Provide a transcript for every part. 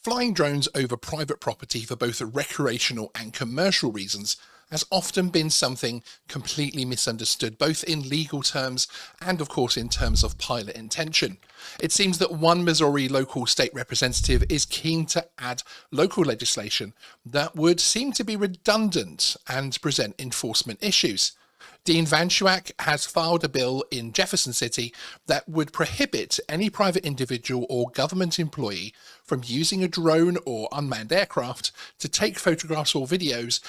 Flying drones over private property for both recreational and commercial reasons has often been something completely misunderstood, both in legal terms and, of course, in terms of pilot intention. It seems that one Missouri local state representative is keen to add local legislation that would seem to be redundant and present enforcement issues. Dean Van Schuak has filed a bill in Jefferson City that would prohibit any private individual or government employee from using a drone or unmanned aircraft to take photographs or videos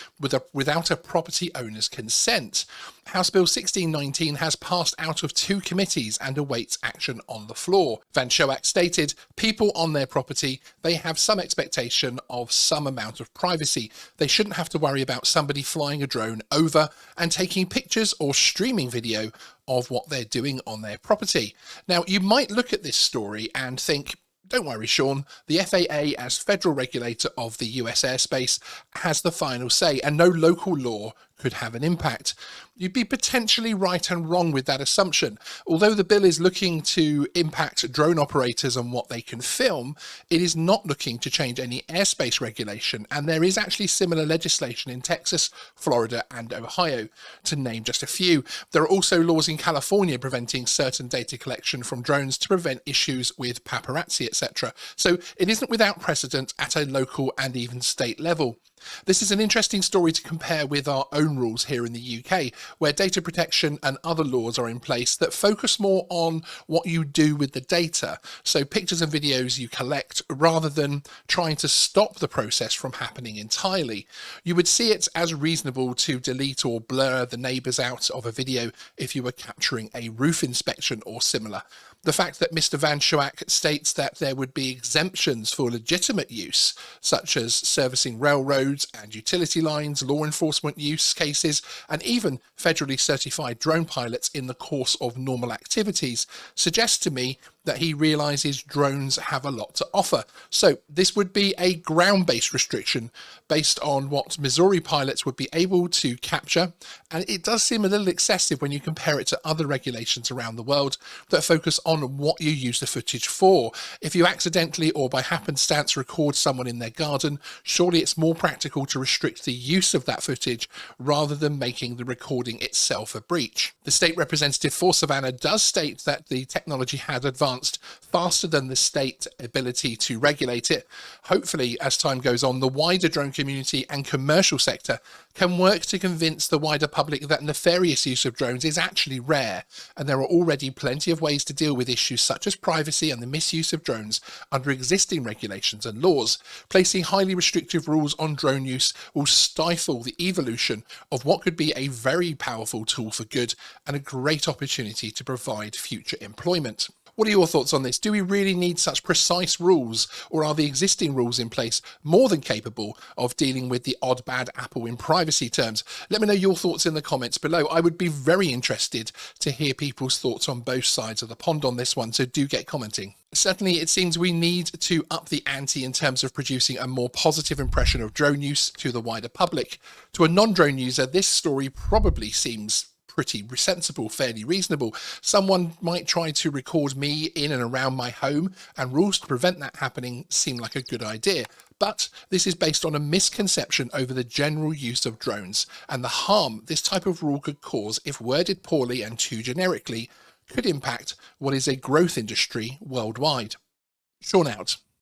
without a property owner's consent. House Bill 1619 has passed out of two committees and awaits action on the floor. Van Schuak stated, "People on their property, they have some expectation of some amount of privacy. They shouldn't have to worry about somebody flying a drone over and taking pictures or streaming video of what they're doing on their property." Now, you might look at this story and think, don't worry, Sean, the FAA, as federal regulator of the US airspace, has the final say, and no local law could have an impact. You'd be potentially right and wrong with that assumption. Although the bill is looking to impact drone operators and what they can film, it is not looking to change any airspace regulation, and there is actually similar legislation in Texas, Florida, and Ohio, to name just a few. There are also laws in California preventing certain data collection from drones to prevent issues with paparazzi, etc. So it isn't without precedent at a local and even state level. This is an interesting story to compare with our own rules here in the UK, where data protection and other laws are in place that focus more on what you do with the data, so pictures and videos you collect, rather than trying to stop the process from happening entirely. You would see it as reasonable to delete or blur the neighbours out of a video if you were capturing a roof inspection or similar. The fact that Mr. Van Schuak states that there would be exemptions for legitimate use, such as servicing railroads and utility lines, law enforcement use cases, and even federally certified drone pilots in the course of normal activities, suggests to me that he realizes drones have a lot to offer. So this would be a ground-based restriction based on what Missouri pilots would be able to capture, and it does seem a little excessive when you compare it to other regulations around the world that focus on what you use the footage for. If you accidentally or by happenstance record someone in their garden, surely it's more practical to restrict the use of that footage rather than making the recording itself a breach. The state representative for Savannah does state that the technology had advanced faster than the state ability to regulate it. Hopefully, as time goes on, the wider drone community and commercial sector can work to convince the wider public that nefarious use of drones is actually rare, and there are already plenty of ways to deal with issues such as privacy and the misuse of drones under existing regulations and laws. Placing highly restrictive rules on drone use will stifle the evolution of what could be a very powerful tool for good and a great opportunity to provide future employment. What are your thoughts on this? Do we really need such precise rules, or are the existing rules in place more than capable of dealing with the odd bad apple in privacy terms? Let me know your thoughts in the comments below. I would be very interested to hear people's thoughts on both sides of the pond on this one, so do get commenting. Certainly, it seems we need to up the ante in terms of producing a more positive impression of drone use to the wider public. To a non-drone user, this story probably seems pretty sensible, fairly reasonable. Someone might try to record me in and around my home, and rules to prevent that happening seem like a good idea. But this is based on a misconception over the general use of drones, and the harm this type of rule could cause if worded poorly and too generically could impact what is a growth industry worldwide. Sean out.